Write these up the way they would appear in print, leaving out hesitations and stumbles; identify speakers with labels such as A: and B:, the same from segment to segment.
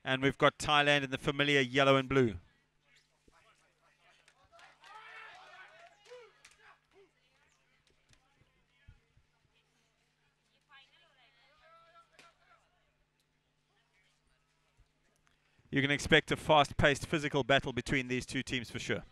A: And we've got Thailand in the familiar yellow and blue. You can expect a fast-paced physical battle between these two teams for sure.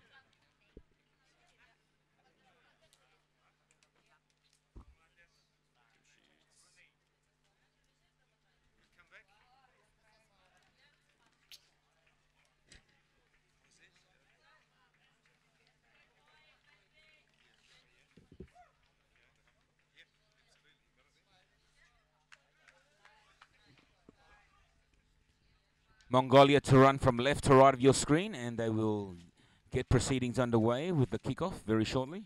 B: Mongolia to run from left to right of your screen, and they will get proceedings underway with the kickoff very shortly.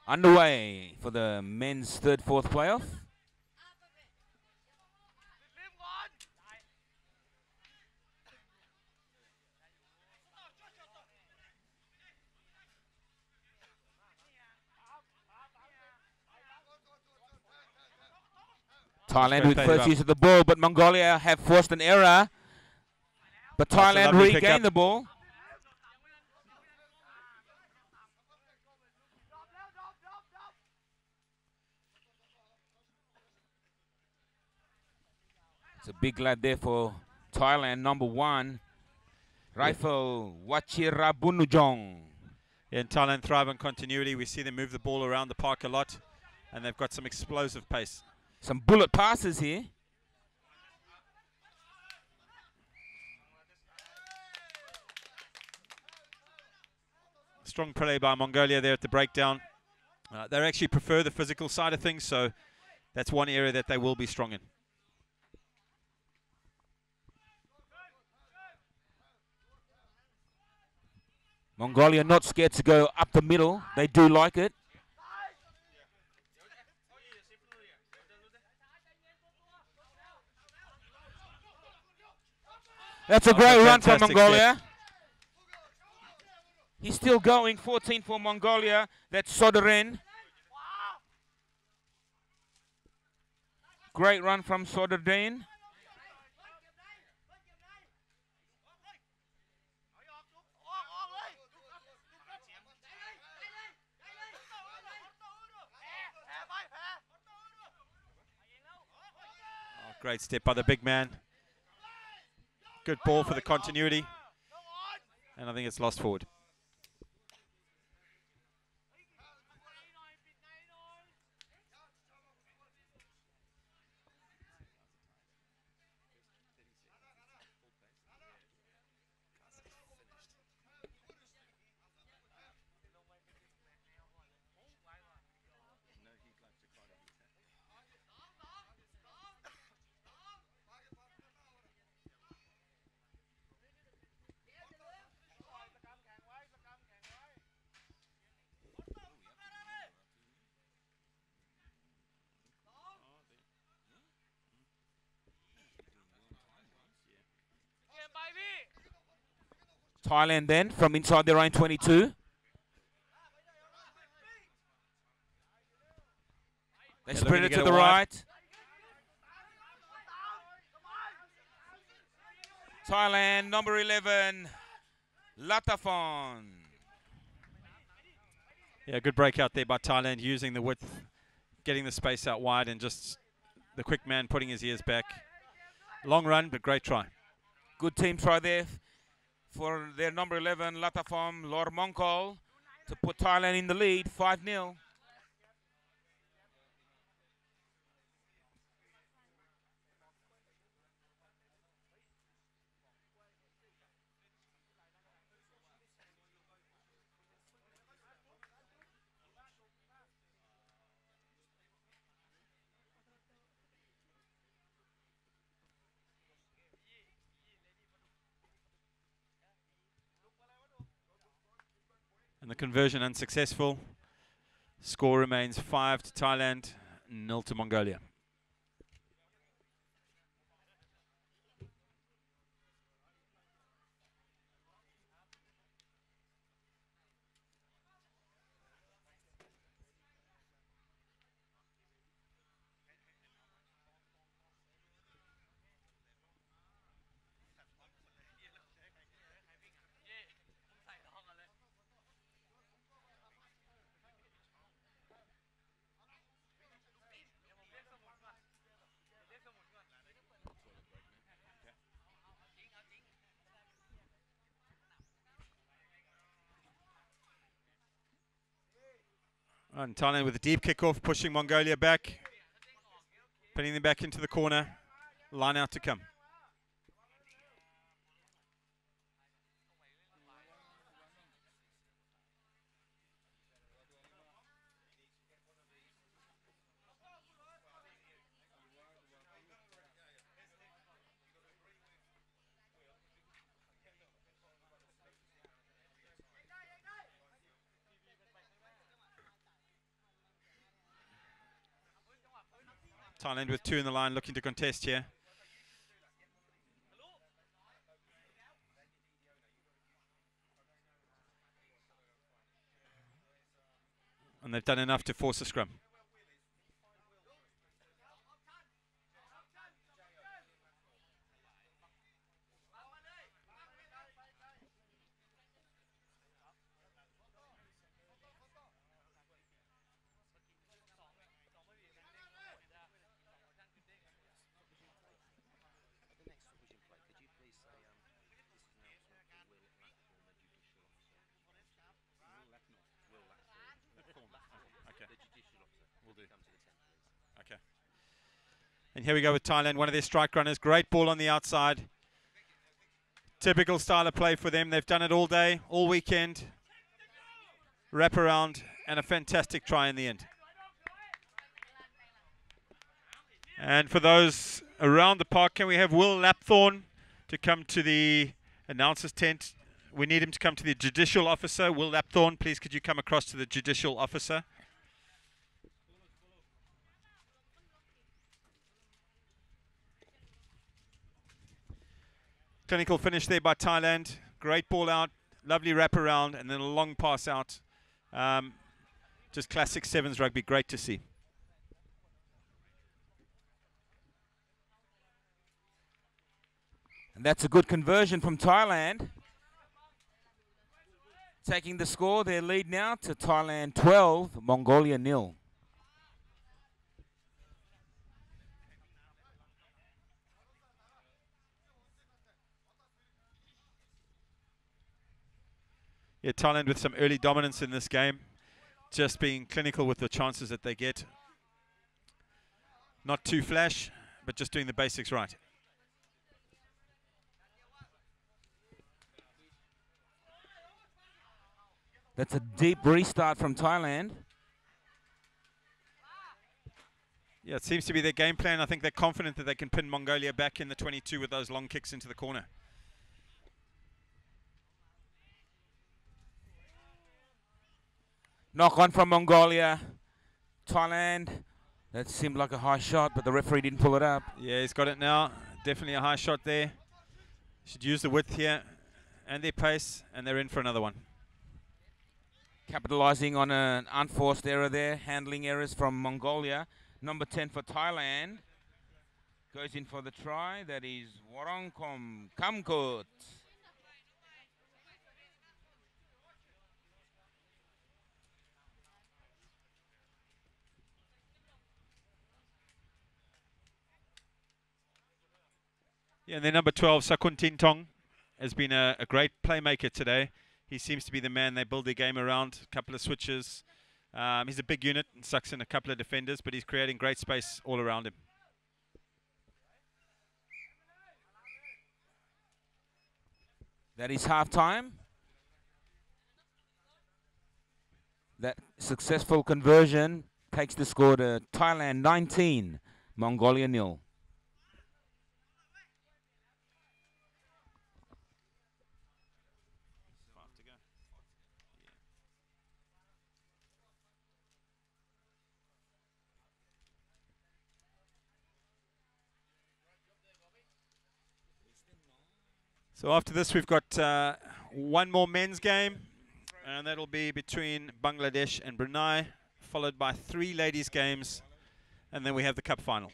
B: Underway for the men's third-fourth playoff. Thailand with first use of the ball, but Mongolia have forced an error. But Thailand regained the ball. It's a big lad there for Thailand, number 1, Rifle Wachirabunujong.
A: In Thailand thrive on continuity. We see them move the ball around the park a lot, and they've got some explosive pace.
B: Some bullet passes here.
A: Strong play by Mongolia there at the breakdown. They actually prefer the physical side of things, so that's one area that they will be strong in.
B: Mongolia not scared to go up the middle. They do like it. That's a great run from Mongolia. Step. He's still going. 14 for Mongolia. That's Soderin. Great run from Soderin.
A: Great step by the big man. Good ball for the continuity. And I think it's lost forward.
B: Thailand then from inside their own 22. They spread it to the right. Thailand, number 11, Latafon.
A: Yeah, good breakout there by Thailand, using the width, getting the space out wide, and just the quick man putting his ears back. Long run, but great try.
B: Good team try there for their number 11, Latafon, Lor Mongkol, to put Thailand in the lead, 5-0.
A: And the conversion unsuccessful. Score remains 5 to Thailand, 0 to Mongolia. And Thailand with a deep kickoff, pushing Mongolia back, putting them back into the corner. Line out to come. Thailand with 2 in the line, looking to contest here. And they've done enough to force a scrum. Okay. And here we go with Thailand, one of their strike runners. Great ball on the outside. Typical style of play for them. They've done it all day, all weekend. Wrap around and a fantastic try in the end. And for those around the park, can we have Will Lapthorne to come to the announcer's tent? We need him to come to the judicial officer. Will Lapthorne, please could you come across to the judicial officer? Clinical finish there by Thailand. Great ball out, lovely wrap around, and then a long pass out. Just classic sevens rugby, great to see.
B: And that's a good conversion from Thailand. Taking the score, their lead now to Thailand 12, Mongolia 0.
A: Yeah, Thailand with some early dominance in this game. Just being clinical with the chances that they get. Not too flash, but just doing the basics right.
B: That's a deep restart from Thailand.
A: Yeah, it seems to be their game plan. I think they're confident that they can pin Mongolia back in the 22 with those long kicks into the corner.
B: Knock on from Mongolia. Thailand. That seemed like a high shot, but the referee didn't pull it up.
A: Yeah, he's got it now. Definitely a high shot there. Should use the width here and their pace, and they're in for another one.
B: Capitalizing on an unforced error there. Handling errors from Mongolia. Number 10 for Thailand. Goes in for the try. That is Warongkom Kamkut.
A: Yeah, and then number 12, Sakun Tintong, has been a great playmaker today. He seems to be the man they build their game around. A couple of switches. He's a big unit and sucks in a couple of defenders, but he's creating great space all around him.
B: That is half-time. That successful conversion takes the score to Thailand 19, Mongolia 0.
A: So after this, we've got one more men's game, and that'll be between Bangladesh and Brunei, followed by 3 ladies' games, and then we have the cup final.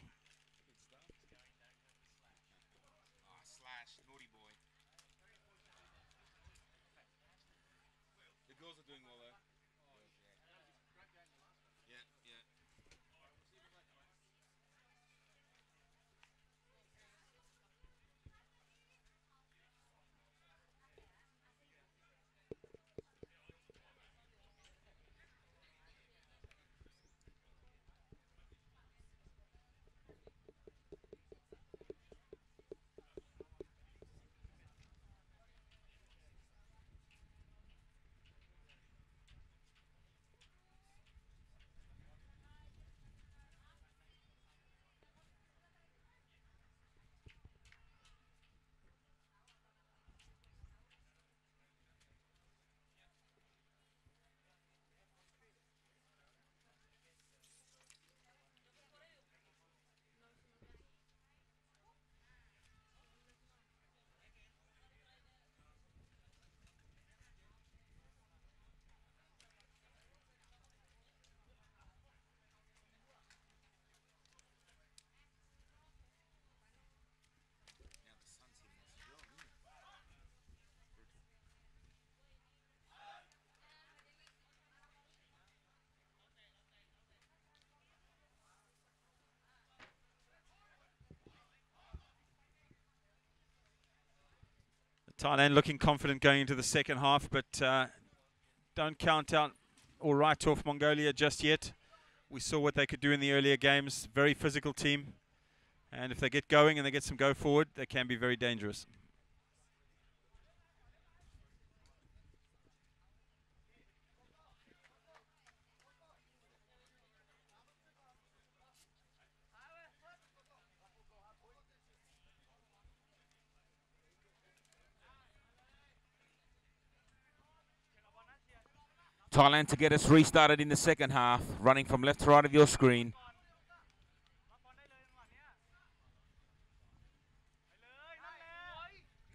A: Thailand looking confident going into the second half, but don't count out or write off Mongolia just yet. We saw what they could do in the earlier games. Very physical team. And if they get going and they get some go forward, they can be very dangerous.
B: Thailand to get us restarted in the second half, running from left to right of your screen.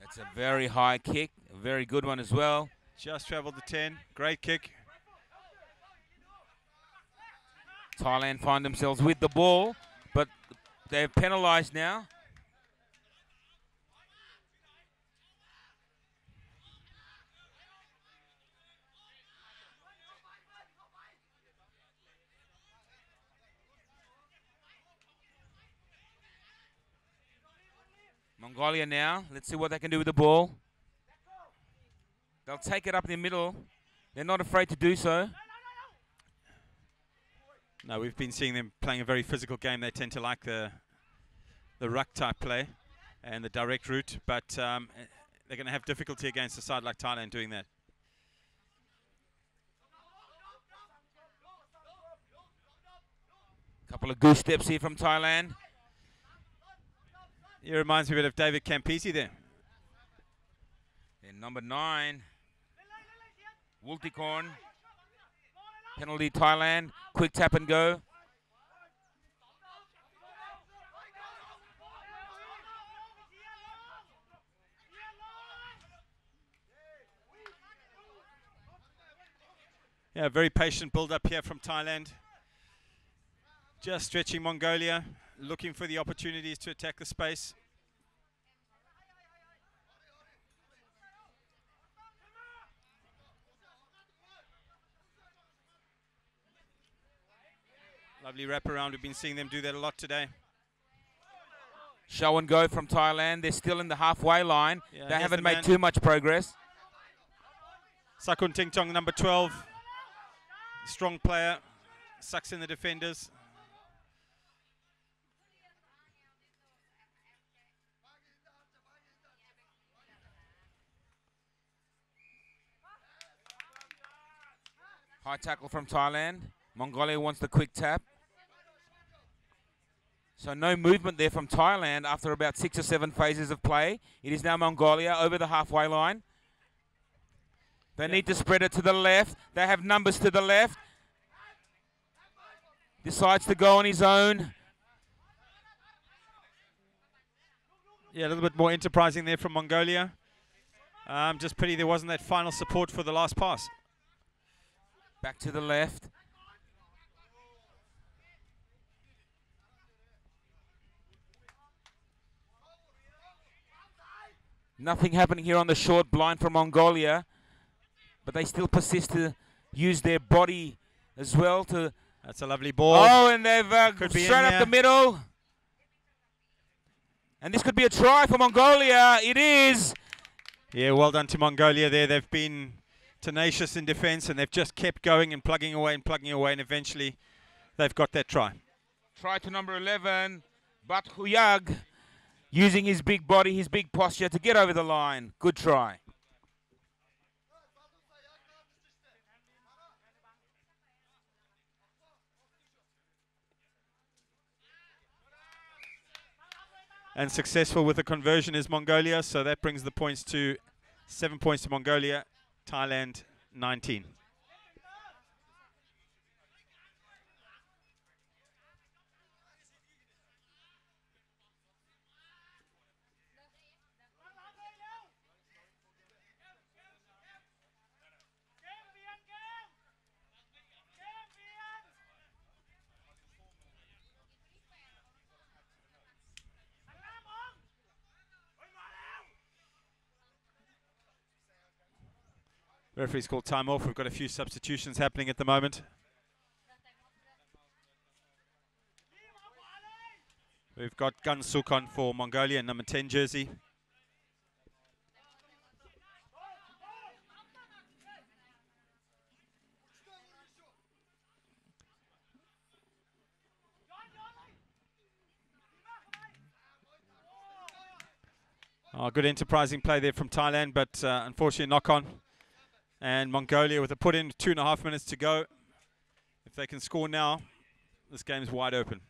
B: That's a very high kick, a very good one as well.
A: Just traveled the 10, great kick.
B: Thailand find themselves with the ball, but they're penalised now. Mongolia now, let's see what they can do with the ball. They'll take it up in the middle. They're not afraid to do so.
A: No, we've been seeing them playing a very physical game. They tend to like the ruck type play and the direct route, but they're going to have difficulty against a side like Thailand doing that.
B: Couple of goose steps here from Thailand.
A: It reminds me a bit of David Campisi there.
B: And number 9, Wultikorn. Penalty Thailand. Quick tap and go.
A: Yeah, very patient build-up here from Thailand. Just stretching Mongolia, looking for the opportunities to attack the space. Lovely wraparound. We've been seeing them do that a lot today.
B: Show and go from Thailand. They're still in the halfway line.
A: Yeah,
B: they haven't made too much progress.
A: Sakun Tingtong, number 12. Strong player. Sucks in the defenders.
B: High tackle from Thailand. Mongolia wants the quick tap. So no movement there from Thailand after about 6 or 7 phases of play. It is now Mongolia over the halfway line. They need to spread it to the left. They have numbers to the left. Decides to go on his own.
A: Yeah, a little bit more enterprising there from Mongolia. Just pity there wasn't that final support for the last pass.
B: Back to the left. Nothing happening here on the short blind from Mongolia, but they still persist to use their body as well to...
A: That's a lovely ball.
B: Oh, and they've straight up the middle. And this could be a try for Mongolia. It is.
A: Yeah, well done to Mongolia there. They've been tenacious in defense, and they've just kept going and plugging away, and eventually they've got that try.
B: Try to number 11, Bathuyag, using his big body, his big posture to get over the line. Good try.
A: And successful with the conversion is Mongolia, so that brings the points to 7 points to Mongolia, Thailand 19. Referee's called time off. We've got a few substitutions happening at the moment. We've got Gun Sukon for Mongolia, number 10 jersey. Good enterprising play there from Thailand, but unfortunately knock on. And Mongolia with a put in, 2.5 minutes to go. If they can score now, this game's wide open.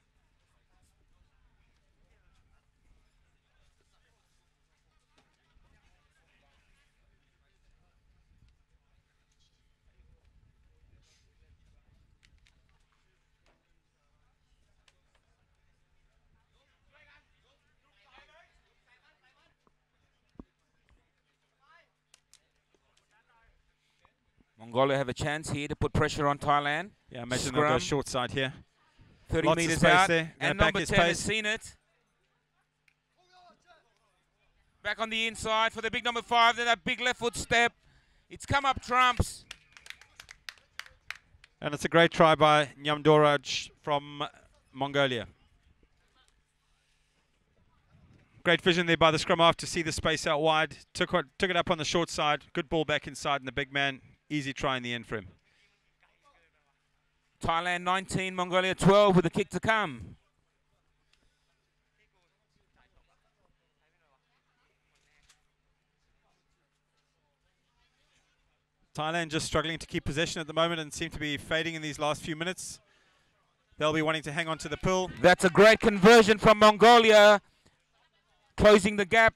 B: Mongolia have a chance here to put pressure on Thailand.
A: Yeah, imagine they'll go short side here.
B: 30
A: Lots
B: meters
A: of space
B: out,
A: there.
B: and
A: Back
B: number
A: his
B: 10 has
A: pace.
B: seen it. Back on the inside for the big number 5, then that big left foot step. It's come up trumps.
A: And it's a great try by Nyamdoraj from Mongolia. Great vision there by the scrum half to see the space out wide. Took it up on the short side. Good ball back inside, and the big man, easy try in the end for him.
B: Thailand 19, Mongolia 12 with a kick to come.
A: Thailand just struggling to keep possession at the moment and seem to be fading in these last few minutes. They'll be wanting to hang on to the pill.
B: That's a great conversion from Mongolia. Closing the gap.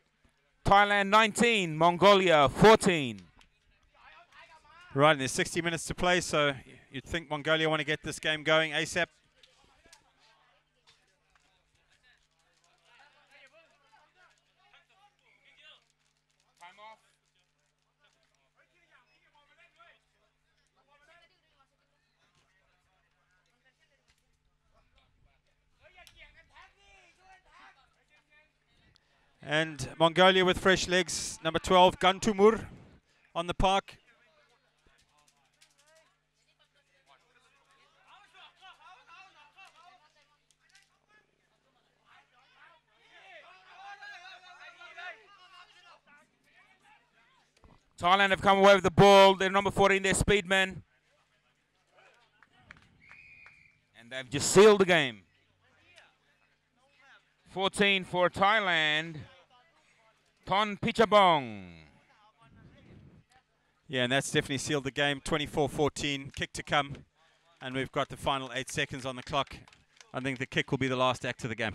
B: Thailand 19, Mongolia 14.
A: Right, and there's 60 minutes to play, so you'd think Mongolia want to get this game going ASAP. And Mongolia with fresh legs, number 12, Gantumur on the park.
B: Thailand have come away with the ball. They're number 14, their speedmen. And they've just sealed the game. 14 for Thailand. Ton Pichabong.
A: Yeah, and that's definitely sealed the game. 24-14, kick to come. And we've got the final 8 seconds on the clock. I think the kick will be the last act of the game.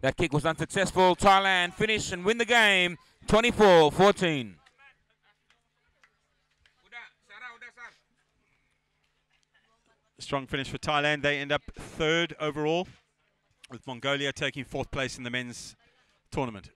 B: That kick was unsuccessful. Thailand finish and win the game 24-14.
A: Strong finish for Thailand. They end up third overall, with Mongolia taking fourth place in the men's tournament.